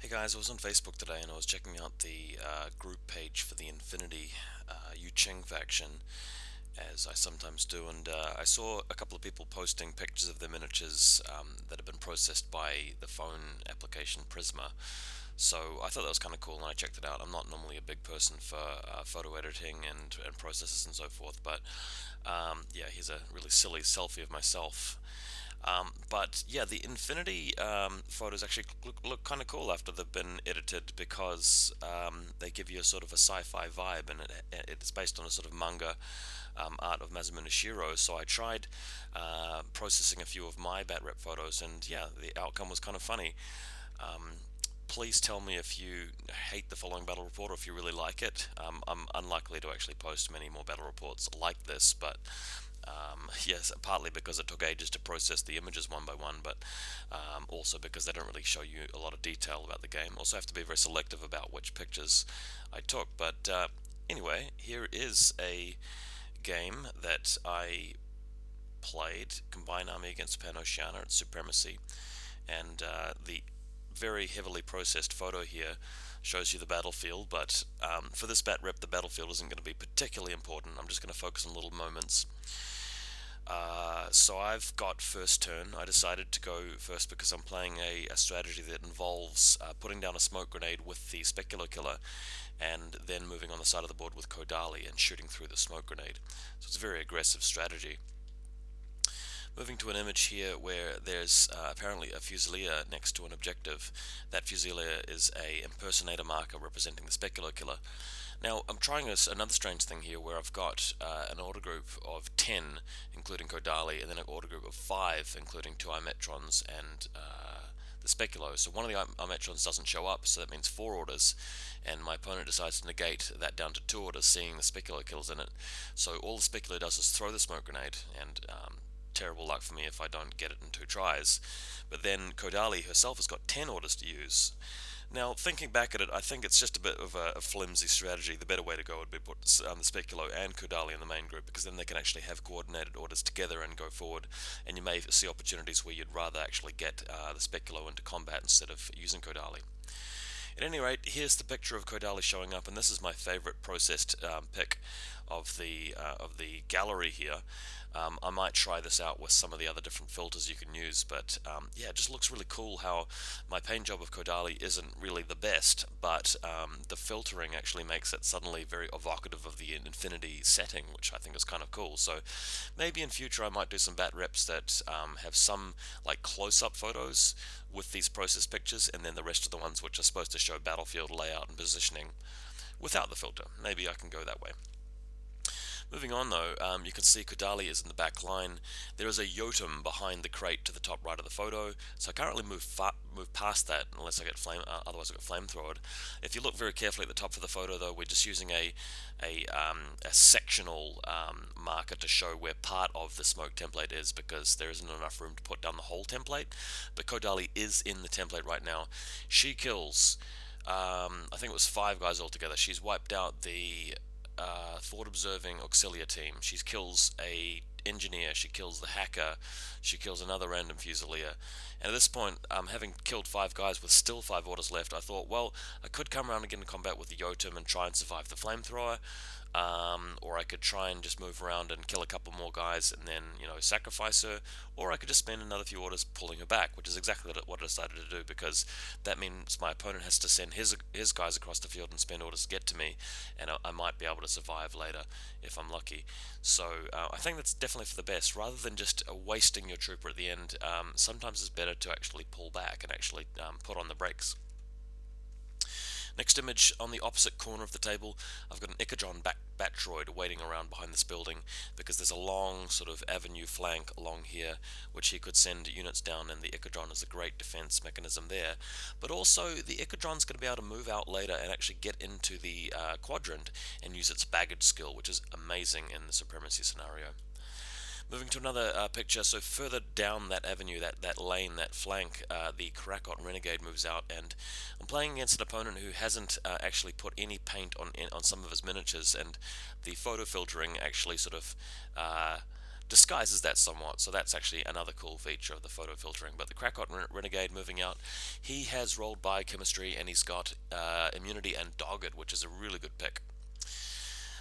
Hey guys, I was on Facebook today and I was checking out the group page for the Infinity Yuching faction, as I sometimes do, and I saw a couple of people posting pictures of their miniatures that have been processed by the phone application Prisma. So I thought that was kind of cool and I checked it out. I'm not normally a big person for photo editing and processes and so forth, but yeah, here's a really silly selfie of myself. But yeah, the Infinity photos actually look kind of cool after they've been edited because they give you a sort of a sci-fi vibe, and it's based on a sort of manga art of Masamune Shirow. So I tried processing a few of my bat rep photos, and yeah, the outcome was kind of funny. Um, Please tell me if you hate the following battle report or if you really like it. I'm unlikely to actually post many more battle reports like this, but yes, partly because it took ages to process the images one by one, but also because they don't really show you a lot of detail about the game. Also have to be very selective about which pictures I took. But anyway, here is a game that I played, Combined Army against PanOceania at Supremacy, and the very heavily processed photo here shows you the battlefield, but for this bat rep the battlefield isn't going to be particularly important. I'm just going to focus on little moments. So I've got first turn. I decided to go first because I'm playing a strategy that involves putting down a smoke grenade with the Specular Killer and then moving on the side of the board with Ko Dali and shooting through the smoke grenade. So it's a very aggressive strategy. Moving to an image here where there's apparently a Fusilier next to an objective. That Fusilier is a impersonator marker representing the Specular Killer. Now, I'm trying another strange thing here where I've got an order group of 10, including Kodali, and then an order group of 5, including 2 Imetrons and the Speculo. So one of the Imetrons doesn't show up, so that means 4 orders, and my opponent decides to negate that down to 2 orders, seeing the Specular kills in it. So all the Specular does is throw the smoke grenade, and terrible luck for me if I don't get it in 2 tries. But then Kodali herself has got 10 orders to use. Now, thinking back at it, I think it's just a bit of a flimsy strategy. The better way to go would be put the Speculo and Kodali in the main group, because then they can actually have coordinated orders together and go forward, and you may see opportunities where you'd rather actually get the Speculo into combat instead of using Kodali. At any rate, here's the picture of Kodali showing up, and this is my favorite processed pick of the gallery here. I might try this out with some of the other different filters you can use, but yeah, it just looks really cool how my paint job of Kodali isn't really the best, but the filtering actually makes it suddenly very evocative of the Infinity setting, which I think is kind of cool. So maybe in future I might do some bat reps that have some like close-up photos with these process pictures, and then the rest of the ones which are supposed to show battlefield layout and positioning without the filter. Maybe I can go that way. Moving on though, you can see Kodali is in the back line. There is a Jotum behind the crate to the top right of the photo, so I can't really move past that unless I get otherwise I get flamethrowed. If you look very carefully at the top of the photo though, we're just using a sectional marker to show where part of the smoke template is, because there isn't enough room to put down the whole template. But Kodali is in the template right now. She kills, I think it was 5 guys altogether. She's wiped out the thought observing auxiliar team. She kills a engineer, she kills the hacker, she kills another random fusilier. And at this point, having killed 5 guys with still 5 orders left, I thought, well, I could come around and get in combat with the Jotum and try and survive the flamethrower, or I could try and just move around and kill a couple more guys and then, sacrifice her, or I could just spend another few orders pulling her back, which is exactly what I decided to do, because that means my opponent has to send his guys across the field and spend orders to get to me, and I might be able to survive later if I'm lucky. So I think that's definitely for the best. Rather than just wasting your trooper at the end, sometimes it's better to actually pull back and actually put on the brakes. Next image, on the opposite corner of the table, I've got an Echidron Batroid waiting around behind this building, because there's a long sort of avenue flank along here which he could send units down, and the Echidron is a great defense mechanism there. But also the Echidron's going to be able to move out later and actually get into the quadrant and use its baggage skill, which is amazing in the supremacy scenario. Moving to another picture, so further down that avenue, that lane, that flank, the Karakot Renegade moves out, and I'm playing against an opponent who hasn't actually put any paint on some of his miniatures, and the photo filtering actually sort of disguises that somewhat, so that's actually another cool feature of the photo filtering. But the Krakot Renegade moving out, he has rolled biochemistry and he's got immunity and dogged, which is a really good pick.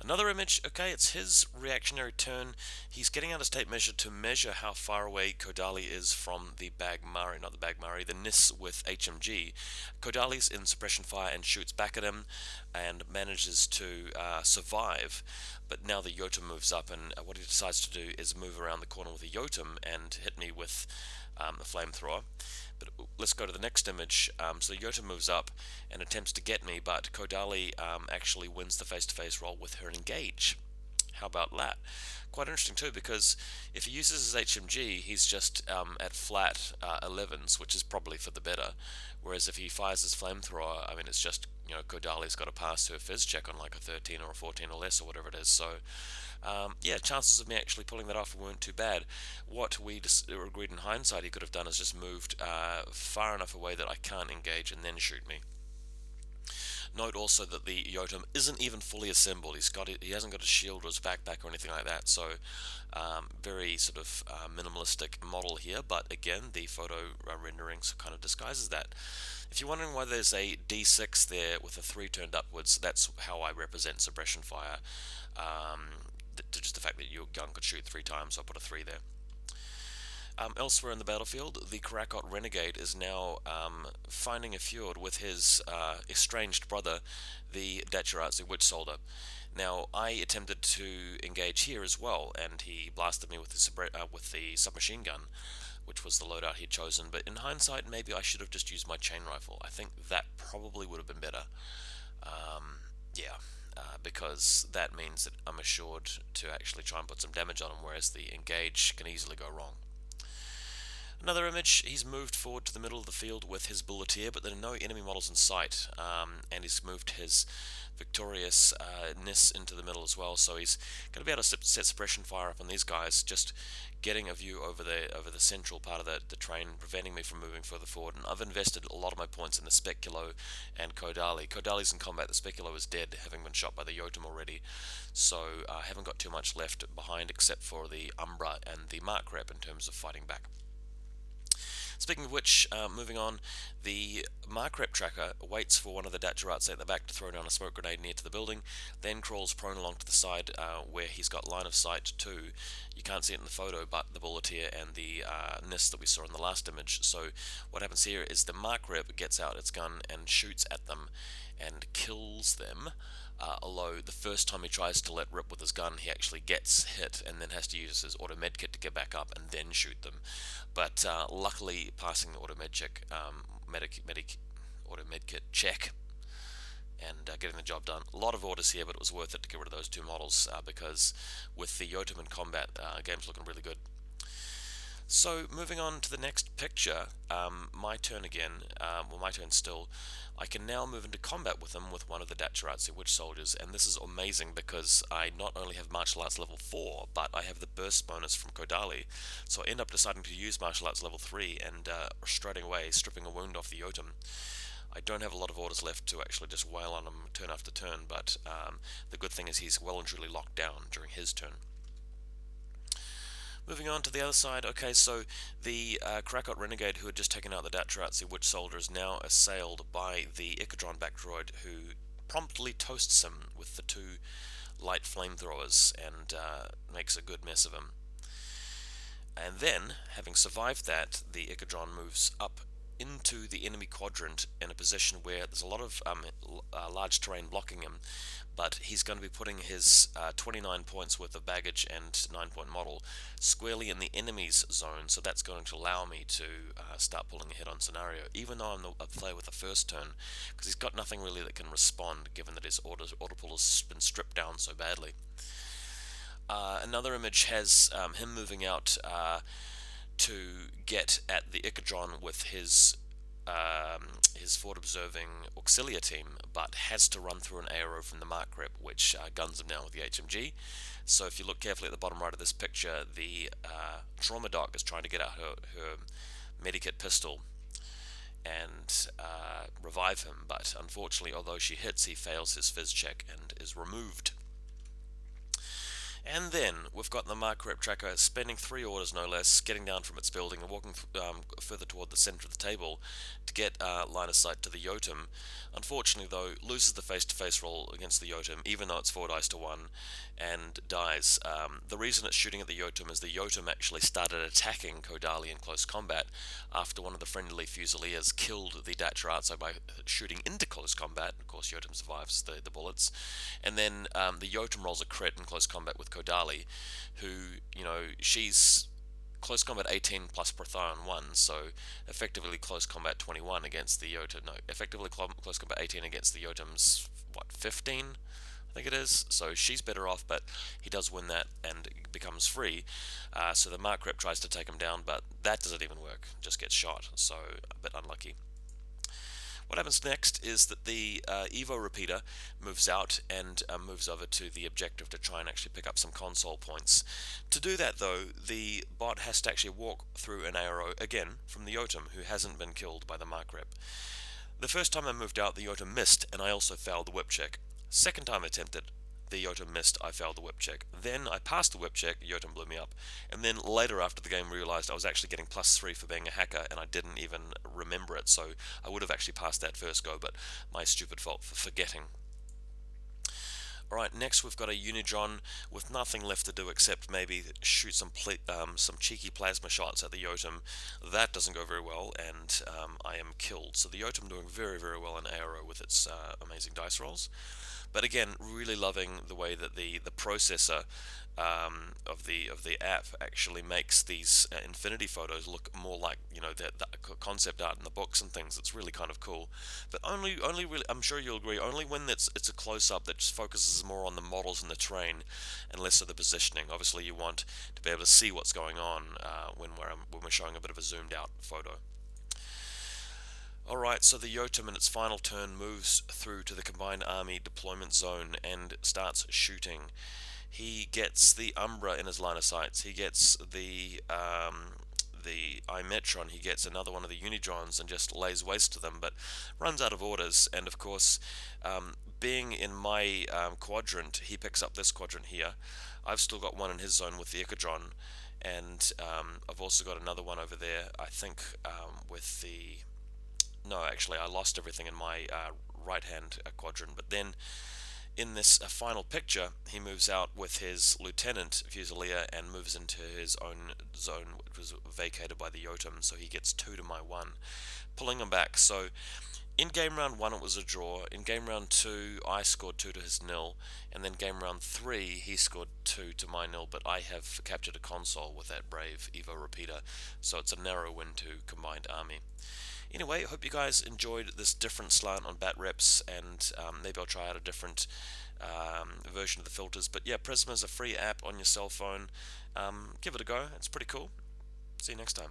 Another image, okay, it's his reactionary turn. He's getting out his tape measure to measure how far away Kodali is from the Bagmari, not the Bagmari, the Nis with HMG. Kodali's in suppression fire and shoots back at him and manages to survive. But now the Jotum moves up, and what he decides to do is move around the corner with a Jotum and hit me with a flamethrower. But let's go to the next image. So Jotum moves up and attempts to get me, but Ko Dali actually wins the face-to-face roll with her engage. How about that? Quite interesting too, because if he uses his HMG, he's just at flat 11s, which is probably for the better. Whereas if he fires his flamethrower, I mean, it's just, Ko Dali's got to pass her fizz check on like a 13 or a 14 or less or whatever it is. So yeah, chances of me actually pulling that off weren't too bad. What we agreed in hindsight he could have done is just moved far enough away that I can't engage and then shoot me. Note also that the Jotum isn't even fully assembled. He hasn't got a shield or his backpack or anything like that. So very sort of minimalistic model here. But again, the photo rendering kind of disguises that. If you're wondering why there's a D6 there with a 3 turned upwards, that's how I represent suppression fire. Just the fact that your gun could shoot 3 times, so I put a 3 there. Elsewhere in the battlefield, the Krakot Renegade is now finding a fjord with his estranged brother, the Dachiratsu Witch Soldier. Now, I attempted to engage here as well, and he blasted me with the submachine gun, which was the loadout he'd chosen. But in hindsight, maybe I should have just used my chain rifle. I think that probably would have been better. Yeah. Because that means that I'm assured to actually try and put some damage on him, whereas the engage can easily go wrong. Another image, he's moved forward to the middle of the field with his Bulletier, but there are no enemy models in sight, and he's moved his victorious Nis into the middle as well, so he's going to be able to set suppression fire up on these guys, just getting a view over the central part of the train, preventing me from moving further forward. And I've invested a lot of my points in the Speculo and Ko Dali. Ko Dali's in combat, the Speculo is dead, having been shot by the Jotum already, so I haven't got too much left behind except for the Umbra and the Mark Rep in terms of fighting back. Speaking of which, moving on, the Mark Rep tracker waits for one of the Dachiratsu at the back to throw down a smoke grenade near to the building, then crawls prone along to the side where he's got line of sight to, you can't see it in the photo, but the Bulletier and the Nis that we saw in the last image. So what happens here is the Mark Rep gets out its gun and shoots at them and kills them. Although the first time he tries to let rip with his gun, he actually gets hit and then has to use his auto medkit to get back up and then shoot them. But luckily, passing the auto medkit check and getting the job done. A lot of orders here, but it was worth it to get rid of those 2 models because with the Jotum in combat, game's looking really good. So moving on to the next picture, my turn again, my turn still. I can now move into combat with him with one of the Dachiratsu Witch Soldiers, and this is amazing because I not only have martial arts level 4, but I have the burst bonus from Kodali, so I end up deciding to use martial arts level 3 and striding away, stripping a wound off the Jotum. I don't have a lot of orders left to actually just wail on him turn after turn, but the good thing is he's well and truly locked down during his turn. Moving on to the other side, okay, so the Krakot Renegade who had just taken out the Dachiratsu Witch Soldier is now assailed by the Echidron-backed droid who promptly toasts him with the 2 light flamethrowers and makes a good mess of him. And then, having survived that, the Echidron moves up into the enemy quadrant in a position where there's a lot of large terrain blocking him, but he's going to be putting his 29 points worth of baggage and 9-point model squarely in the enemy's zone, so that's going to allow me to start pulling ahead on scenario, even though I'm a player with the first turn, because he's got nothing really that can respond, given that his auto pull has been stripped down so badly. Another image has him moving out to get at the Echidron with his forward-observing auxiliary team, but has to run through an ARO from the Mark Rep, which guns him down with the HMG. So if you look carefully at the bottom right of this picture, the Trauma Doc is trying to get out her Medikit pistol and revive him, but unfortunately, although she hits, he fails his fizz check and is removed. And then we've got the Mark Rep Tracker spending 3 orders no less, getting down from its building and walking further toward the center of the table to get line of sight to the Jotum. Unfortunately, though, loses the face-to-face roll against the Jotum, even though it's 4 dice to 1, and dies. The reason it's shooting at the Jotum is the Jotum actually started attacking Ko Dali in close combat after one of the friendly Fusiliers killed the Dacherazzo by shooting into close combat. Of course, Jotum survives the bullets. And then the Jotum rolls a crit in close combat with Ko Dali, who, she's close combat 18 plus Prothyon 1, so effectively close combat 21 against the Jotum. No, effectively close combat 18 against the Jotum's, 15? I think it is. So she's better off, but he does win that and becomes free. So the Mark Rep tries to take him down, but that doesn't even work. Just gets shot. So a bit unlucky. What happens next is that the Evo repeater moves out and moves over to the objective to try and actually pick up some console points. To do that, though, the bot has to actually walk through an arrow again from the Jotum, who hasn't been killed by the Mark Rep. The first time I moved out, the Jotum missed, and I also failed the whip check. Second time I attempted, the Jotum missed, I failed the whip check. Then I passed the whip check, Jotum blew me up. And then later after the game realised I was actually getting +3 for being a hacker, and I didn't even remember it, so I would have actually passed that first go, but my stupid fault for forgetting. Alright, next we've got a Unidron with nothing left to do except maybe shoot some cheeky plasma shots at the Jotum. That doesn't go very well, and I am killed. So the Jotum doing very, very well in Aero with its amazing dice rolls. But again, really loving the way that the processor of the app actually makes these infinity photos look more like the concept art in the books and things. It's really kind of cool. But only really, I'm sure you'll agree, only when it's a close up that just focuses more on the models and the terrain and less of the positioning. Obviously, you want to be able to see what's going on when we're showing a bit of a zoomed out photo. Alright, so the Jotum in its final turn moves through to the Combined Army deployment zone and starts shooting. He gets the Umbra in his line of sights, he gets the Imetron, he gets another one of the Unidrons and just lays waste to them, but runs out of orders, and of course, being in my quadrant, he picks up this quadrant here. I've still got one in his zone with the Echidron, and I've also got another one over there, I think, with the... No, actually, I lost everything in my right-hand quadrant, but then in this final picture, he moves out with his Lieutenant Fusilier and moves into his own zone, which was vacated by the Jotum, so he gets 2 to my 1, pulling him back. So in game round 1 it was a draw, in game round 2 I scored 2 to his 0, and then game round 3 he scored 2 to my 0, but I have captured a console with that brave Evo repeater, so it's a narrow win to Combined Army. Anyway, I hope you guys enjoyed this different slant on bat reps, and maybe I'll try out a different version of the filters. But yeah, Prisma is a free app on your cell phone. Give it a go, it's pretty cool. See you next time.